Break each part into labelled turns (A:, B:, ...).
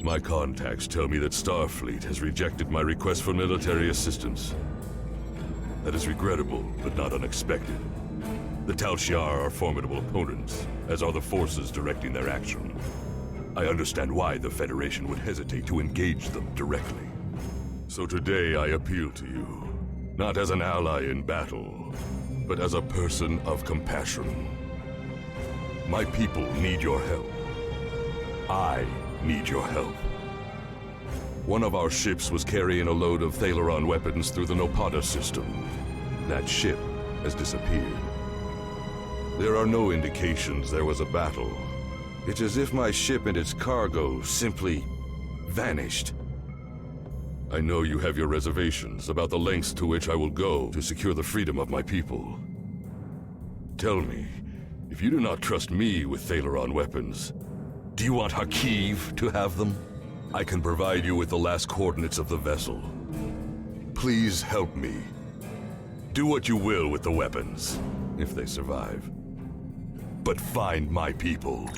A: My contacts tell me that Starfleet has rejected my request for military assistance. That is regrettable, but not unexpected. The Tal Shiar are formidable opponents, as are the forces directing their action. I understand why the Federation would hesitate to engage them directly. So today I appeal to you, not as an ally in battle, but as a person of compassion. My people need your help. I need your help. One of our ships was carrying a load of Thalaron weapons through the Nopata system. That ship has disappeared. There are no indications there was a battle. It's as if my ship and its cargo simply vanished. I know you have your reservations about the lengths to which I will go to secure the freedom of my people. Tell me, if you do not trust me with Thalaron weapons, do you want Hakeev to have them? I can provide you with the last coordinates of the vessel. Please help me. Do what you will with the weapons, if they survive. But find my people.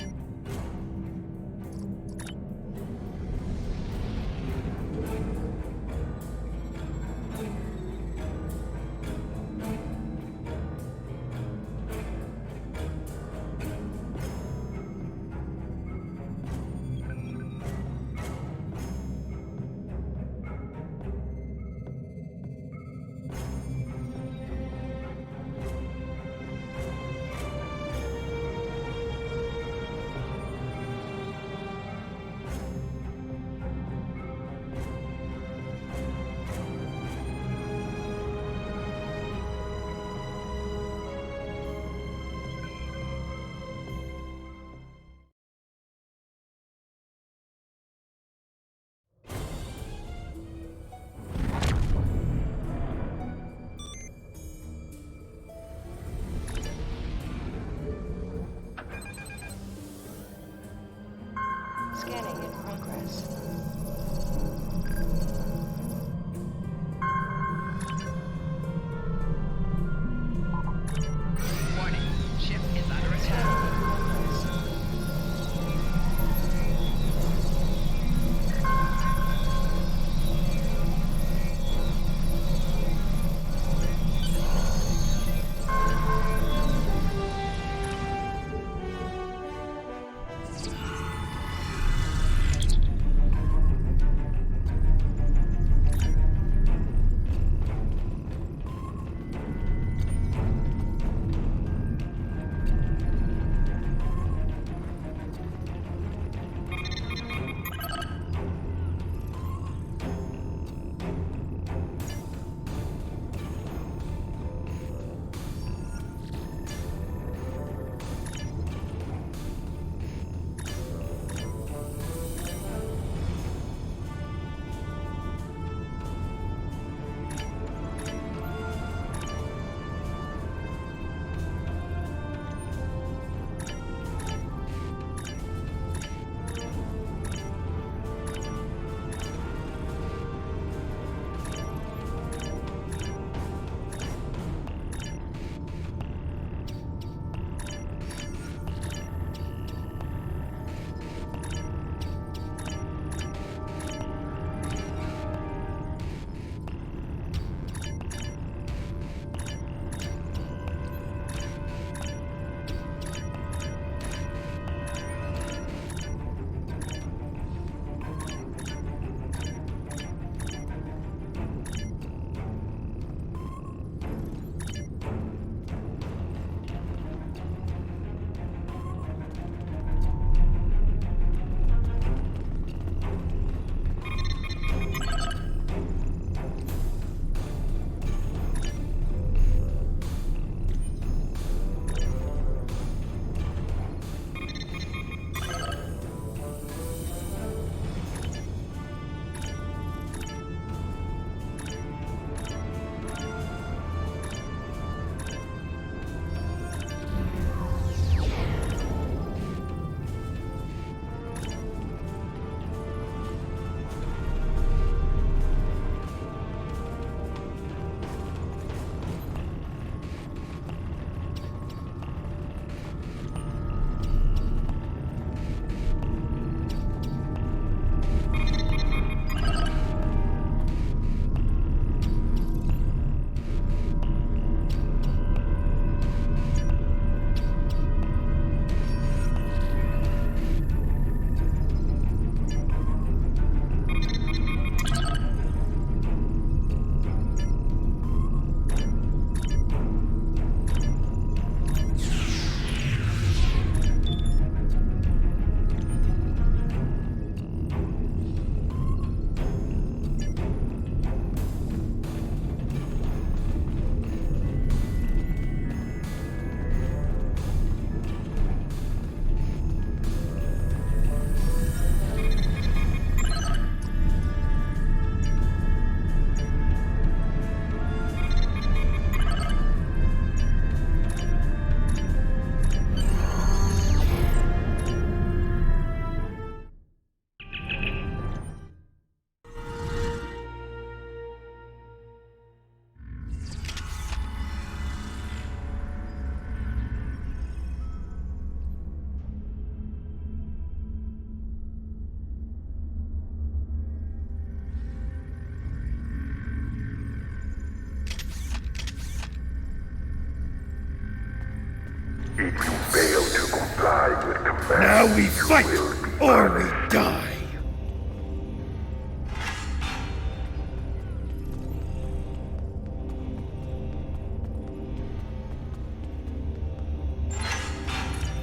B: If you fail to comply with commands,
C: Now we
B: you
C: fight,
B: will be
C: or we
B: punished.
C: die.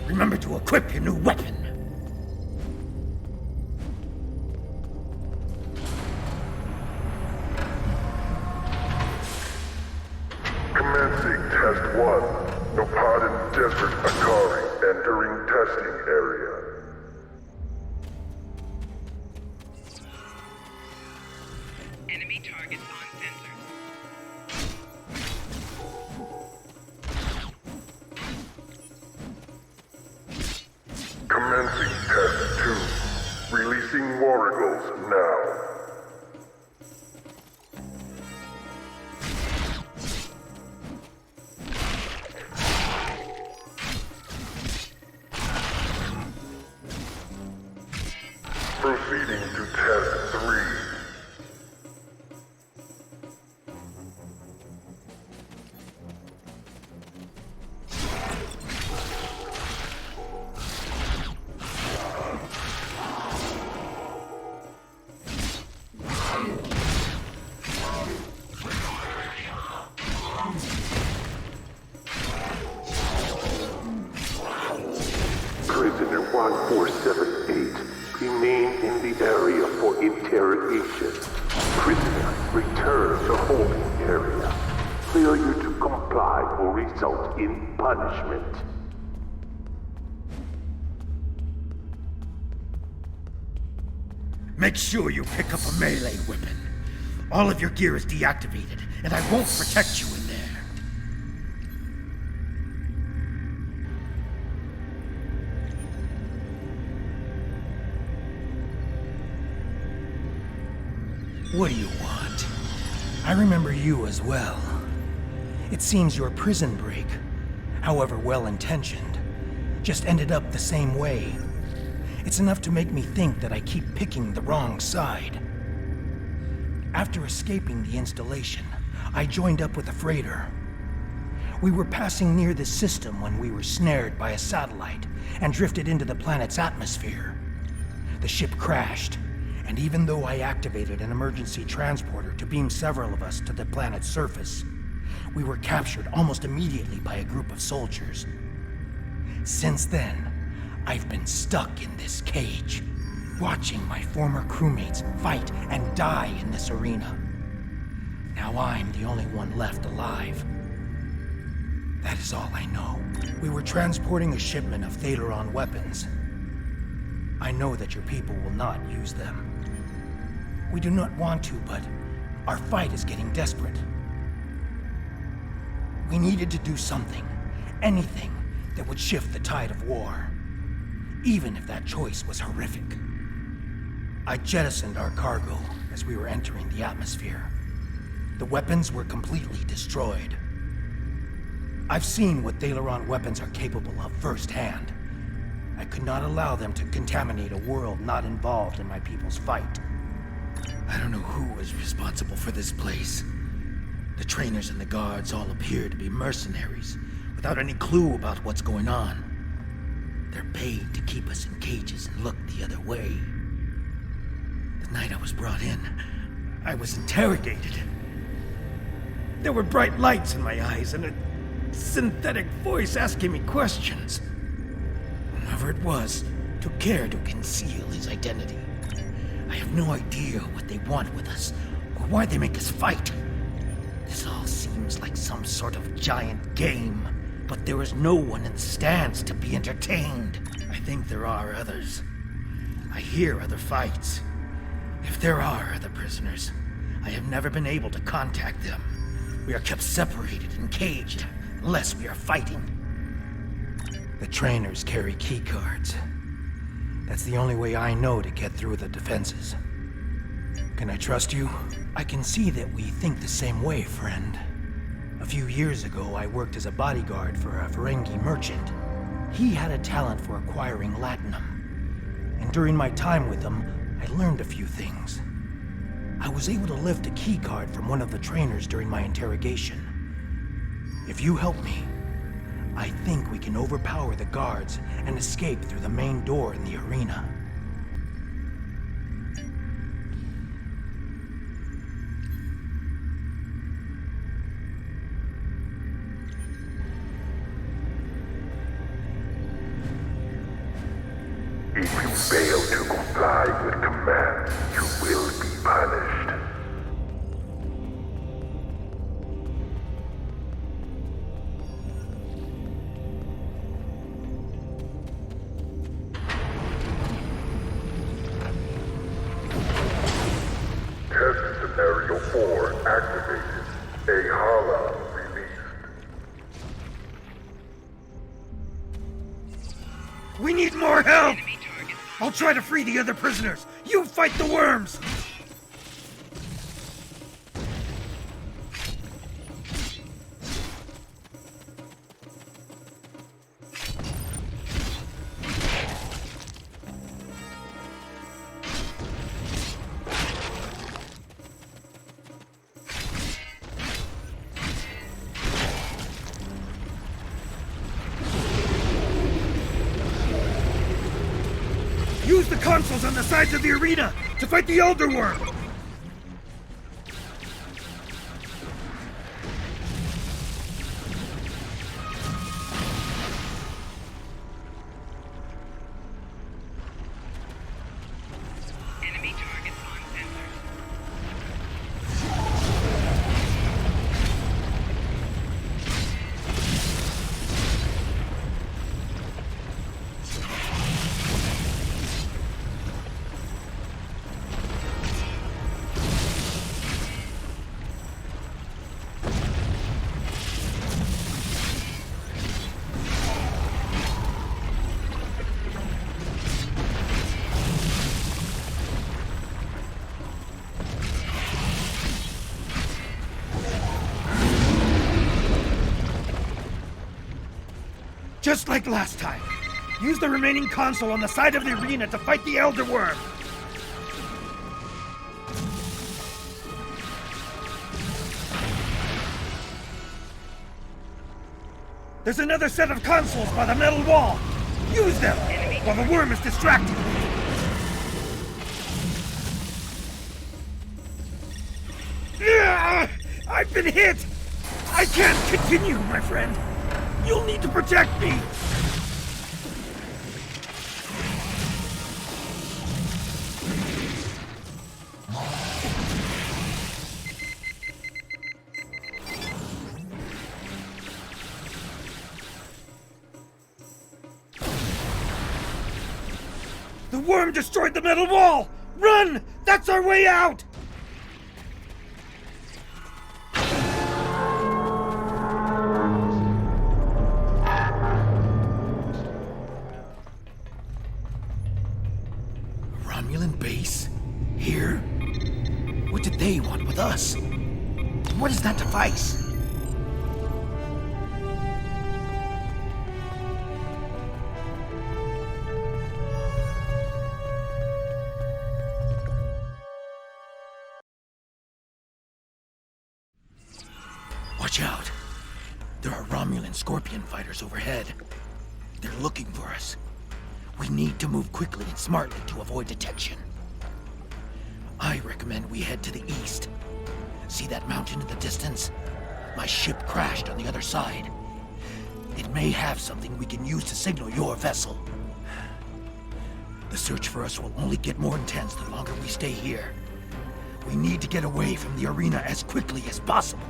C: Remember to equip your new weapon.
B: Commencing Test 1. Nopadan Desert Akari entering testing area.
D: Enemy targets on sensors.
B: Commencing Test 2. Releasing Warrigals now. Proceeding to Test 3. Prisoner 1478, remain in the area for interrogation. Prisoner, return to holding area. Failure to comply will result in punishment.
C: Make sure you pick up a melee weapon. All of your gear is deactivated, and I won't protect you in there. What do you want? I remember you as well. It seems your prison break, however well-intentioned, just ended up the same way. It's enough to make me think that I keep picking the wrong side. After escaping the installation, I joined up with a freighter. We were passing near this system when we were snared by a satellite and drifted into the planet's atmosphere. The ship crashed, and even though I activated an emergency transporter to beam several of us to the planet's surface, we were captured almost immediately by a group of soldiers. Since then, I've been stuck in this cage, watching my former crewmates fight and die in this arena. Now I'm the only one left alive. That is all I know. We were transporting a shipment of Thaleron weapons. I know that your people will not use them. We do not want to, but our fight is getting desperate. We needed to do something, anything that would shift the tide of war, even if that choice was horrific. I jettisoned our cargo as we were entering the atmosphere. The weapons were completely destroyed. I've seen what Thaleron weapons are capable of firsthand. I could not allow them to contaminate a world not involved in my people's fight. I don't know who was responsible for this place. The trainers and the guards all appear to be mercenaries, without any clue about what's going on. They're paid to keep us in cages and look the other way. The night I was brought in, I was interrogated. There were bright lights in my eyes and a synthetic voice asking me questions. Whoever it was took care to conceal his identity. I have no idea what they want with us, or why they make us fight. This all seems like some sort of giant game, but there is no one in the stands to be entertained. I think there are others. I hear other fights. If there are other prisoners, I have never been able to contact them. We are kept separated and caged, unless we are fighting. The trainers carry key cards. That's the only way I know to get through the defenses. Can I trust you? I can see that we think the same way, friend. A few years ago, I worked as a bodyguard for a Ferengi merchant. He had a talent for acquiring latinum. And during my time with him, I learned a few things. I was able to lift a key card from one of the trainers during my interrogation. If you help me, I think we can overpower the guards and escape through the main door in the arena.
B: If you fail to comply with commands, you will be punished. Test Scenario 4 activated. A Hala released.
C: We need more help!
D: Enemy targets
C: I'll try to free the other prisoners. You fight the worms! Use the consoles on the sides of the arena to fight the Elder Worm!
D: enemy targets on sensors.
C: Just like last time. Use the remaining console on the side of the arena to fight the Elder Worm. There's another set of consoles by the metal wall. Use them while the worm is distracted. I've been hit! I can't continue, my friend. You'll need to protect me! The worm destroyed the metal wall! Run! That's our way out! Romulan base? Here? What did they want with us? What is that device? Watch out. There are Romulan Scorpion fighters overhead. They're looking for us. We need to move quickly and smartly to avoid detection. I recommend we head to the east. See that mountain in the distance? My ship crashed on the other side. It may have something we can use to signal your vessel. The search for us will only get more intense the longer we stay here. We need to get away from the arena as quickly as possible.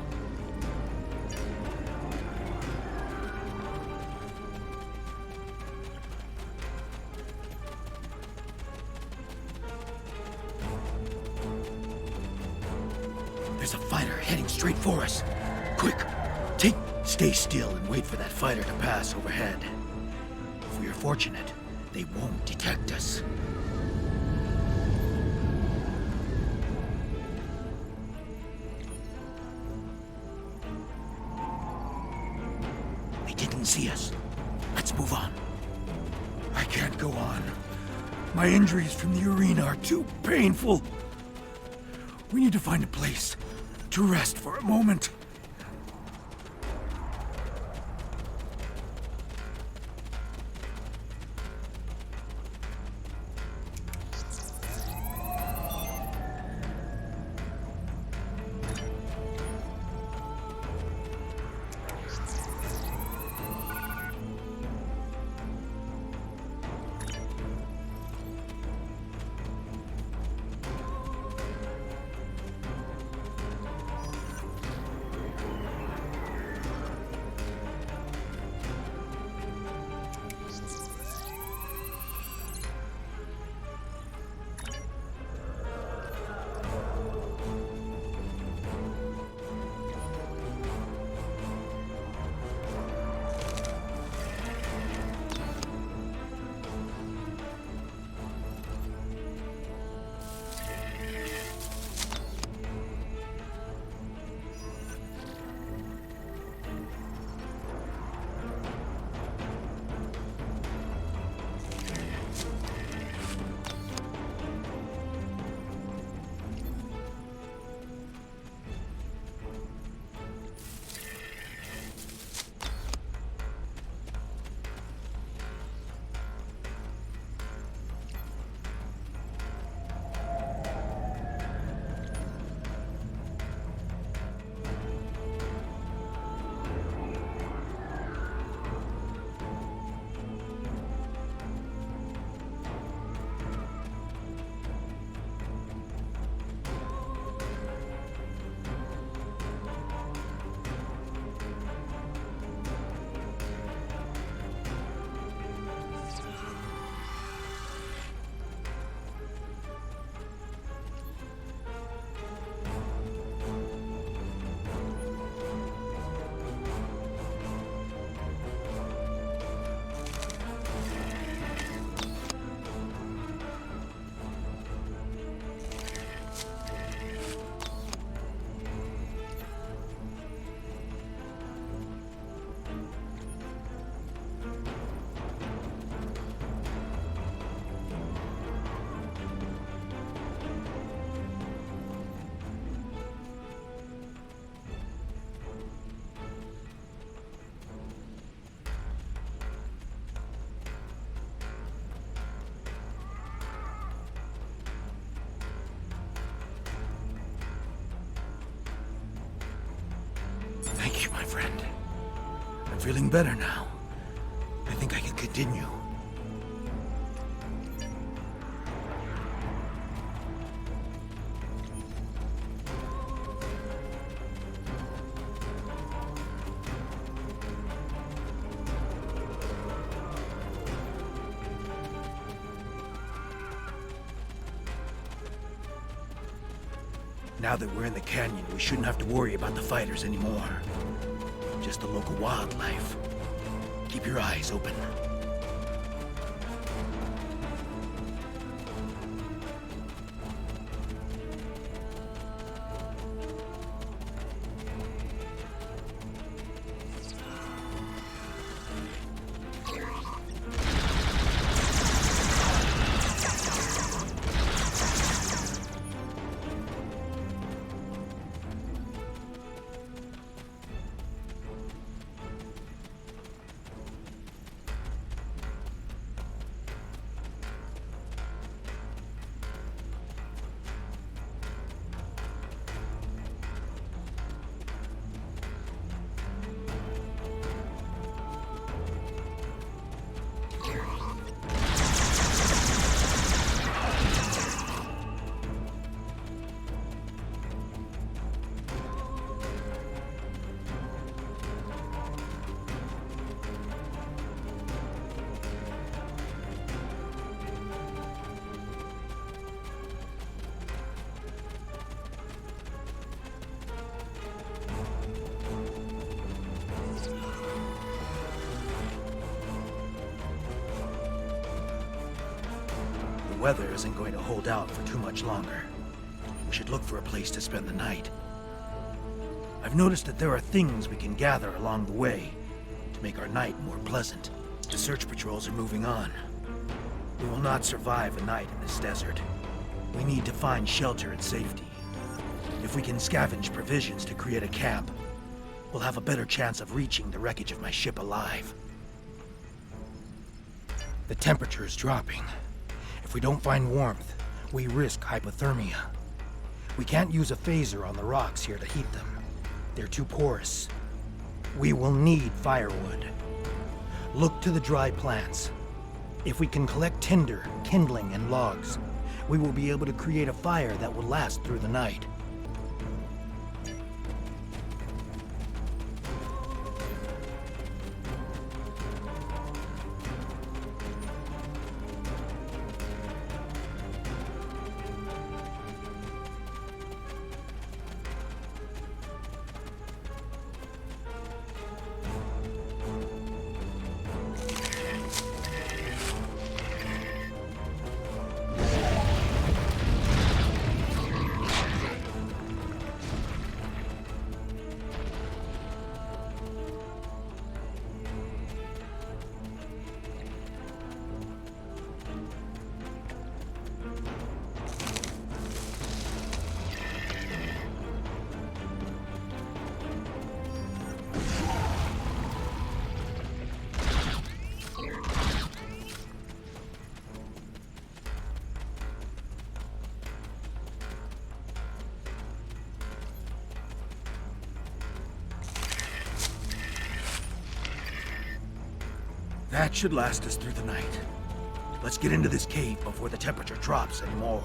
C: There's a fighter heading straight for us. Quick, stay still and wait for that fighter to pass overhead. If we are fortunate, they won't detect us. They didn't see us. Let's move on. I can't go on. My injuries from the arena are too painful. We need to find a place to rest for a moment. feeling better now. I think I can continue. Now that we're in the canyon, we shouldn't have to worry about the fighters anymore. Just the local wildlife. Keep your eyes open. The weather isn't going to hold out for too much longer. We should look for a place to spend the night. I've noticed that there are things we can gather along the way to make our night more pleasant. The search patrols are moving on. We will not survive a night in this desert. We need to find shelter and safety. If we can scavenge provisions to create a camp, we'll have a better chance of reaching the wreckage of my ship alive. The temperature is dropping. If we don't find warmth, we risk hypothermia. We can't use a phaser on the rocks here to heat them. They're too porous. We will need firewood. Look to the dry plants. If we can collect tinder, kindling, and logs, we will be able to create a fire that will last through the night. That should last us through the night. Let's get into this cave before the temperature drops anymore.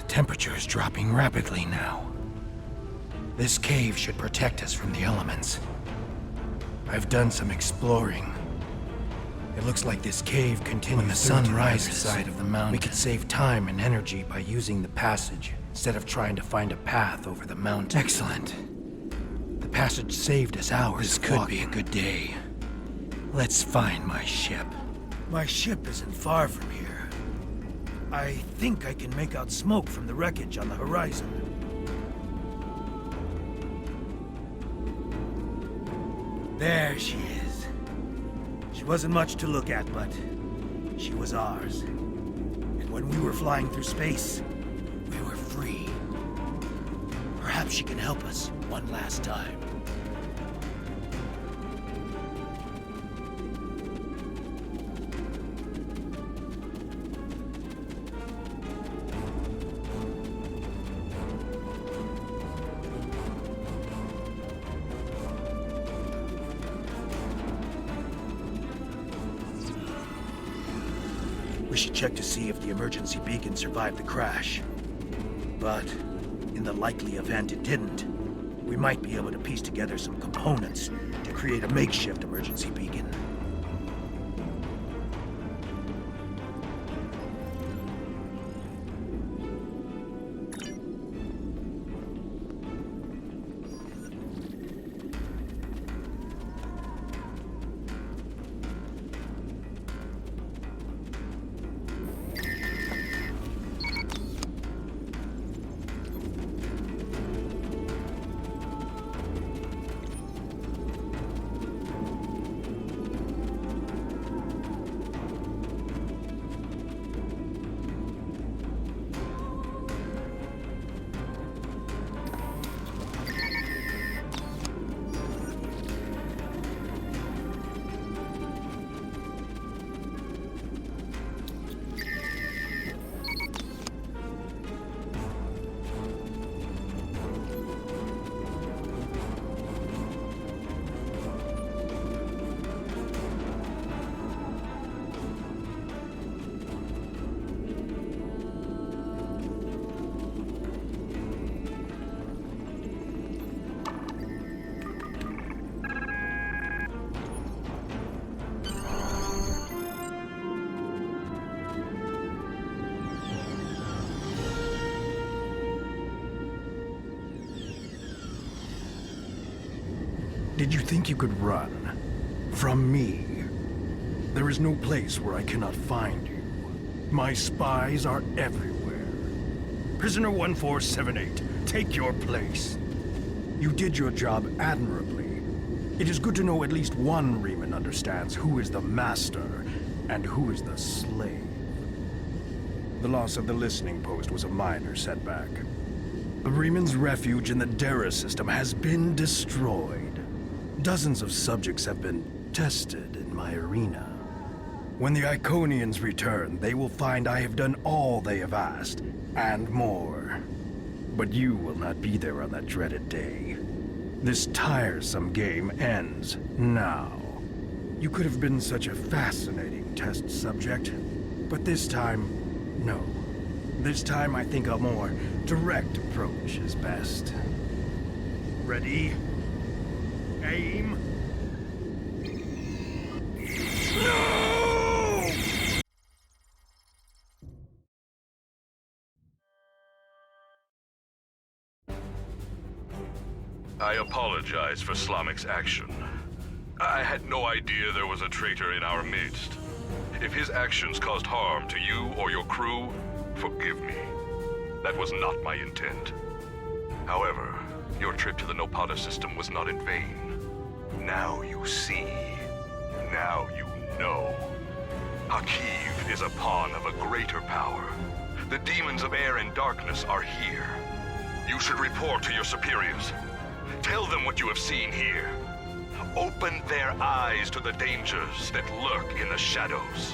C: Temperature is dropping rapidly now. This cave should protect us from the elements. I've done some exploring. It looks like this cave continues when the sun rises side of the mountain. We could save time and energy by using the passage instead of trying to find a path over the mountain. Excellent. The passage saved us hours. This could be a good day. Let's find my ship. My ship isn't far from here. I think I can make out smoke from the wreckage on the horizon. There she is. She wasn't much to look at, but she was ours. And when we were flying through space, we were free. Perhaps she can help us one last time. We should check to see if the emergency beacon survived the crash. But in the likely event it didn't, we might be able to piece together some components to create a makeshift emergency beacon.
E: Did you think you could run from me? There is no place where I cannot find you. My spies are everywhere. Prisoner 1478, take your place. You did your job admirably. It is good to know at least one Reman understands who is the master and who is the slave. The loss of the listening post was a minor setback. The Reman's refuge in the Dera system has been destroyed. Dozens of subjects have been tested in my arena. When the Iconians return, they will find I have done all they have asked, and more. But you will not be there on that dreaded day. This tiresome game ends now. You could have been such a fascinating test subject, but this time, no. This time I think a more direct approach is best. Ready? Aim. No!
A: I apologize for Slamic's action. I had no idea there was a traitor in our midst. If his actions caused harm to you or your crew, forgive me. That was not my intent. However, your trip to the Nopada system was not in vain. Now you see. Now you know. Hakeev is a pawn of a greater power. The demons of air and darkness are here. You should report to your superiors. Tell them what you have seen here. Open their eyes to the dangers that lurk in the shadows.